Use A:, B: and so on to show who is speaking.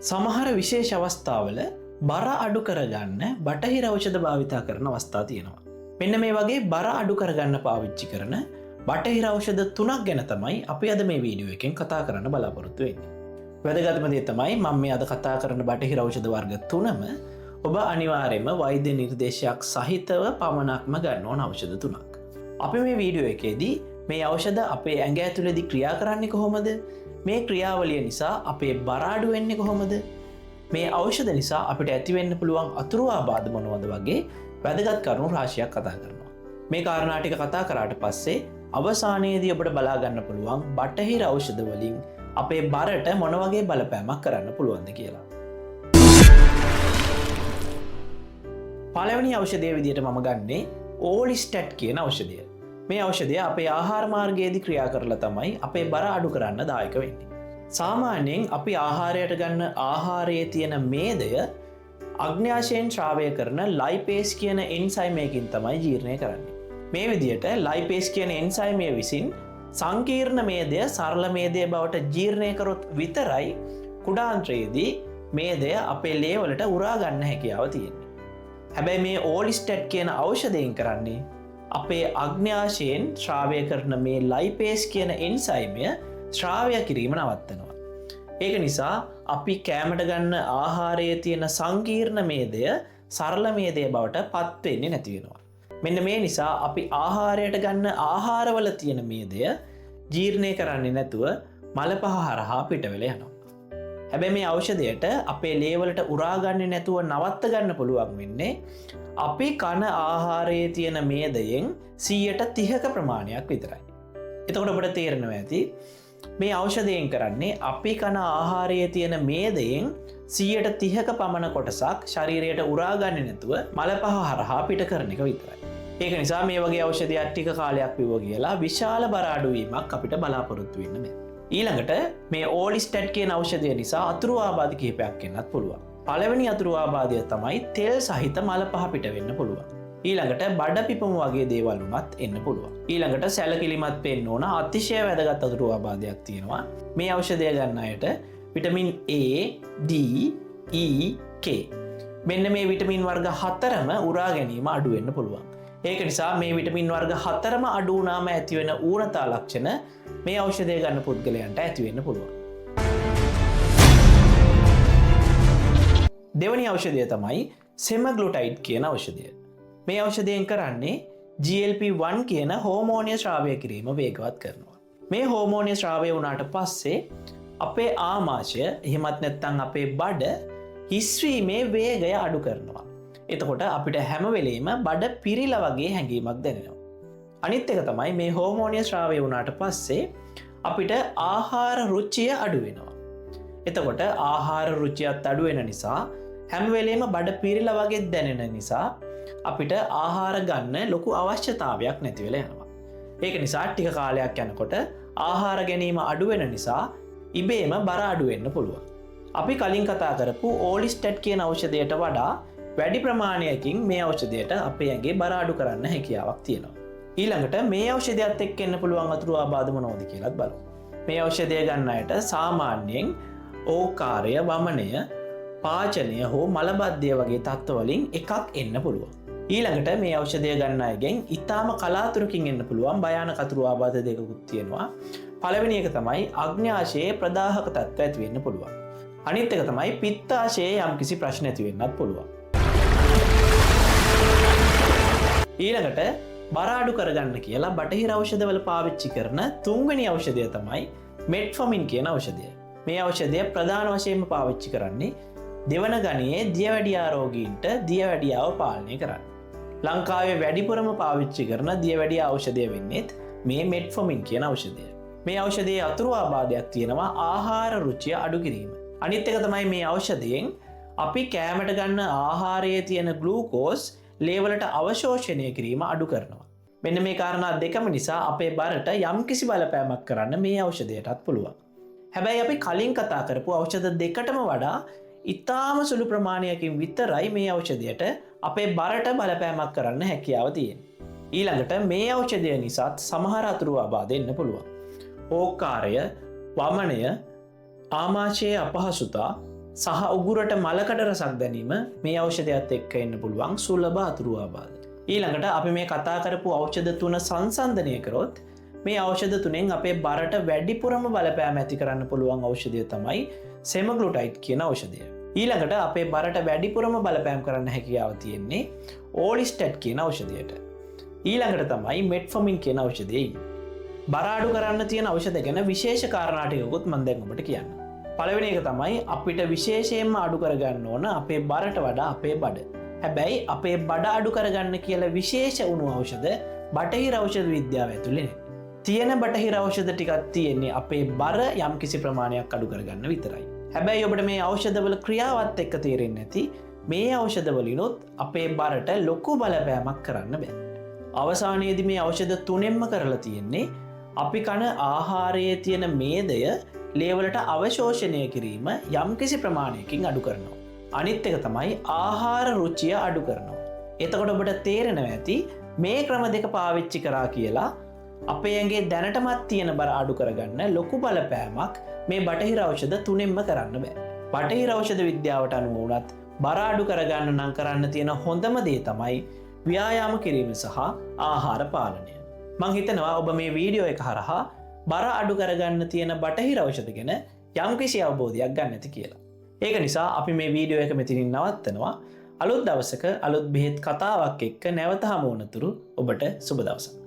A: සමහර විශේෂ අවස්ථාවල බර අඩු කරගන්න බටහිර ඖෂධ භාවිතා කරන අවස්ථා තියෙනවා. මෙන්න මේ වගේ බර අඩු කරගන්න පාවිච්චි කරන බටහිර ඖෂධ 3ක් ගැන තමයි අපි අද මේ වීඩියෝ එකෙන් කතා කරන්න බලාපොරොත්තු වෙන්නේ. වැදගත්ම දේ තමයි මම මේ අද කතා කරන බටහිර ඖෂධ වර්ග 3ම ඔබ අනිවාර්යයෙන්ම වෛද්‍ය නිර්දේශයක් සහිතව පමණක්ම ගන්න ඕන ඖෂධ 3ක්. අපි මේ වීඩියෝ එකේදී මේ ඖෂධ අපේ ඇඟ ඇතුළේදී ක්‍රියා කරන්නේ කොහොමද? මේ ක්‍රියාවලිය නිසා අපේ බර අඩු වෙන්නේ කොහොමද? මේ ඖෂධ නිසා අපිට ඇතිවෙන්න පුළුවන් අතුරු ආබාධ මොනවද වගේ වැදගත් කරුණු රාශියක් කතා කරනවා. මේ කාරණා ටික කතා කරාට පස්සේ අවසානයේදී ඔබට බලා ගන්න පුළුවන් බටහිර ඖෂධ වලින් අපේ බරට මොන වගේ බලපෑමක් කරන්න පුළුවන්ද කියලා. පළවෙනි ඖෂධය විදිහට මම ගන්නේ ඕලිස්ටැට් කියන ඖෂධය. මේ ඖෂධය අපේ ආහාර මාර්ගයේදී ක්‍රියා කරලා තමයි අපේ බර අඩු කරන්න දායක වෙන්නේ. සාමාන්‍යයෙන් අපි ආහාරයට ගන්න ආහාරයේ තියෙන මේදය අග්න්‍යාශයෙන් ශ්‍රාවය කරන ලයිපේස් කියන එන්සයිමයකින් තමයි ජීර්ණය කරන්නේ. මේ විදිහට ලයිපේස් කියන එන්සයිමය විසින් සංකීර්ණ මේදය සරල මේදය බවට ජීර්ණය කරොත් විතරයි කුඩාන්ත්‍රයේදී මේදය අපේ ලේ වලට උරා ගන්න හැකියාව තියෙන්නේ. හැබැයි මේ ඕලිස්ටැට් කියන ඖෂධයෙන් කරන්නේ අපේ අග්න්‍යාශයෙන් ශ්‍රාවය කරන මේ ලයිපේස් කියන එන්සයිමය ශ්‍රාවය කිරීම නවත්තනවා. ඒක නිසා අපි කෑමට ගන්න ආහාරයේ තියෙන සංකීර්ණ මේදය සරල මේදය බවට පත් වෙන්නේ නැති වෙනවා. මෙන්න මේ නිසා අපි ආහාරයට ගන්න ආහාරවල තියෙන මේදය ජීර්ණය කරන්නේ නැතුව මල පහ හරහා පිට වෙලා යනවා. හැබැයි මේ ඖෂධයට අපේ ලේ වලට උරා ගන්නේ නැතුව නවත්ත ගන්න පුළුවන් වෙන්නේ අපි කන ආහාරයේ තියෙන මේදයෙන් 30% ප්‍රමාණයක් විතරයි. එතකොට ඔබට තේරෙනවා ඇති මේ ඖෂධයෙන් කරන්නේ අපි කන ආහාරයේ තියෙන මේදයෙන් 30% පමණ කොටසක් ශරීරයට උරා ගන්නේ නැතුව මල පහ හරහා පිට කරන එක විතරයි. ඒක නිසා මේ වගේ ඖෂධයක් ටික කාලයක් පිවුවා කියලා විශාල බර අඩුවීමක් අපිට බලාපොරොත්තු වෙන්න බෑ. ඊළඟට මේ ඕලිස්ටැට් කියන ඖෂධය නිසා අතුරු ආබාධ කිහිපයක් එන්නත් පුළුවන්. පළවෙනි අතුරු ආබාධය තමයි තෙල් සහිත මල පහ පිට වෙන්න පුළුවන්. ඊළඟට බඩ පිපුම වගේ දේවල් උනත් එන්න පුළුවන්. ඊළඟට සැලකිලිමත් වෙන්න ඕන අතිශය වැදගත් අතුරු ආබාධයක් තියෙනවා. මේ ඖෂධය ගන්න අයට vitamin A, D, E, K මෙන්න මේ විටමින් වර්ග 4ම උරා ගැනීම අඩු වෙන්න පුළුවන්. ඒක නිසා මේ විටමින් වර්ග 4ම අඩු වුණාම ඇතිවෙන ඌනතා ලක්ෂණ මේ ඖෂධය ගන්න පුද්ගලයන්ට ඇති වෙන්න පුළුවන්. දෙවැනි ඖෂධය තමයි සෙමග්ලුටයිඩ් කියන ඖෂධය. මේ ඖෂධයෙන් කරන්නේ GLP-1 කියන හෝමෝනය ශ්‍රාවය කිරීම වේගවත් කරනවා. මේ හෝමෝනය ශ්‍රාවය වුණාට පස්සේ අපේ ආමාශය එහෙමත් නැත්නම් අපේ බඩ හිස්වීමේ වේගය අඩු කරනවා. එතකොට අපිට හැම වෙලේම බඩ පිරිලා වගේ හැඟීමක් දැනෙනවා. අනිත් එක තමයි මේ හෝමෝනය ශ්‍රාවය වුණාට පස්සේ අපිට ආහාර රුචිය අඩු වෙනවා. එතකොට ආහාර රුචියත් අඩු වෙන නිසා හැම වෙලේම බඩ පිරිලා වගේ දැනෙන නිසා අපිට ආහාර ගන්න ලොකු අවශ්‍යතාවයක් නැති වෙලා යනවා. ඒක නිසා ටික කාලයක් යනකොට ආහාර ගැනීම අඩු වෙන නිසා ඉබේම බර අඩු වෙන්න පුළුවන්. අපි කලින් කතා කරපු ඕලිස්ටැට් කියන ඖෂධයට වඩා වැඩි ප්‍රමාණයකින් මේ ඖෂධයට අපේ ඇඟේ බර අඩු කරන්න හැකියාවක් තියෙනවා. ඊළඟට මේ ඖෂධයත් එක්ක එන්න පුළුවන් අතුරු ආබාධ මොනවද කියලාත් බලමු. මේ ඖෂධය ගන්න අයට සාමාන්‍යයෙන් ඕකාරය, වමනය, පාචනය හෝ මලබද්ධය වගේ තත්ත්වවලින් එකක් එන්න පුළුවන්. ඊළඟට මේ ඖෂධය ගන්න අයගෙන් ඉතාම කලාතුරකින් එන්න පුළුවන් භයානක අතුරු ආබාධ දෙකකුත් තියෙනවා. පළවෙනි එක තමයි අග්න්‍යාශයේ ප්‍රදාහක තත්ත්ව ඇති වෙන්න පුළුවන්. අනිත් එක තමයි පිත්තාශයේ යම්කිසි ප්‍රශ්න ඇති වෙන්නත් පුළුවන්. ඊළඟට බර අඩු කරගන්න කියලා බටහිර ඖෂධවල පාවිච්චි කරන තුන්වෙනි ඖෂධය තමයි මෙට්ෆොමින් කියන ඖෂධය. මේ ඖෂධය ප්‍රධාන වශයෙන්ම පාවිච්චි කරන්නේ දෙවන ගණයේ දියවැඩියා රෝගීන්ට දියවැඩියාව පාලනය කරන්න. ලංකාවේ වැඩිපුරම පාවිච්චි කරන දියවැඩියා ඖෂධය වෙන්නේත් මේ මෙට්ෆොමින් කියන ඖෂධය. මේ ඖෂධයේ අතුරු ආබාධයක් තියෙනවා ආහාර රුචිය අඩු කිරීම. අනිත් එක තමයි මේ ඖෂධයෙන් අපි කෑමට ගන්න ආහාරයේ තියෙන ග්ලූකෝස් ලේ වලට අවශෝෂණය කිරීම අඩු කරනවා. මෙන්න මේ කාරණා දෙකම නිසා අපේ බරට යම්කිසි බලපෑමක් කරන්න මේ ඖෂධයටත් පුළුවන්. හැබැයි අපි කලින් කතා කරපු ඖෂධ දෙකටම වඩා ඉතාම සුළු ප්‍රමාණයකින් විතරයි මේ ඖෂධයට අපේ බරට බලපෑමක් කරන්න හැකියාව තියෙන්නේ. ඊළඟට මේ ඖෂධය නිසාත් සමහර අතුරු ආබාධ එන්න පුළුවන්. ඕකාරය, වමනය, ආමාශයේ අපහසුතා, සහ උගුරට මලකඩ රසක් දැනීම මේ ඖෂධයත් එක්ක එන්න පුළුවන් සුලභ අතුරු ආබාධ. ඊළඟට අපි මේ කතා කරපු ඖෂධ තුන සංසන්දනය කරොත් මේ ඖෂධ තුනෙන් අපේ බරට වැඩිපුරම බලපෑම ඇති කරන්න පුළුවන් ඖෂධය තමයි සෙමග්ලුටයිඩ් කියන ඖෂධය. ඊළඟට අපේ බරට වැඩිපුරම බලපෑම් කරන්න හැකියාව තියෙන්නේ ඕලිස්ටැට් කියන ඖෂධයට. ඊළඟට තමයි මෙට්ෆොමින් කියන ඖෂධය. බර අඩු කරන්න තියෙන ඖෂධ ගැන විශේෂ කාරණා ටිකකුත් මම දැන් ඔබට කියන්න. පළවෙනි එක තමයි අපිට විශේෂයෙන්ම අඩු කරගන්න ඕන අපේ බරට වඩා අපේ බඩ. හැබැයි අපේ බඩ අඩු කරගන්න කියලා විශේෂ වුණු ඖෂධ බටහිර ඖෂධ විද්‍යාව ඇතුළේ නෑ. තියෙන බටහිර ඖෂධ ටිකක් තියෙන්නේ අපේ බර යම්කිසි ප්‍රමාණයක් අඩු කරගන්න විතරයි. හැබැයි ඔබට මේ ඖෂධවල ක්‍රියාවත් එක්ක තේරෙන්නේ නැති මේ ඖෂධවලිනුත් අපේ බරට ලොකු බලපෑමක් කරන්න බෑ. අවසානයේදී මේ ඖෂධ තුනෙන්ම කරලා තියෙන්නේ අපි කන ආහාරයේ තියෙන මේදය ලේවලට අවශෝෂණය කිරීම යම්කිසි ප්‍රමාණයකින් අඩු කරනවා. අනිත් එක තමයි ආහාර රුචිය අඩු කරනවා. එතකොට ඔබට තේරෙනවා ඇති මේ ක්‍රම දෙක පාවිච්චි කරා කියලා අපේ ඇඟේ දැනටමත් තියෙන බර අඩු කරගන්න ලොකු බලපෑමක් මේ බටහිර ඖෂධ තුනෙන්ම කරන්න බෑ. බටහිර ඖෂධ විද්‍යාවට අනුව වුණත් බර අඩු කරගන්න නම් කරන්න තියෙන හොඳම දේ තමයි ව්‍යායාම කිරීම සහ ආහාර පාලනය. මං හිතනවා ඔබ මේ වීඩියෝ එක හරහා බර අඩු කරගන්න තියෙන බටහිර ඖෂධ ගැන යම්කිසි අවබෝධයක් ගන්න ඇති කියලා. ඒක නිසා අපි මේ වීඩියෝ එක මෙතනින් නවත්තනවා. අලුත් දවසක අලුත් බෙහෙත් කතාවක් එක්ක නැවත හමු වනතුරු ඔබට සුබ දවසක්.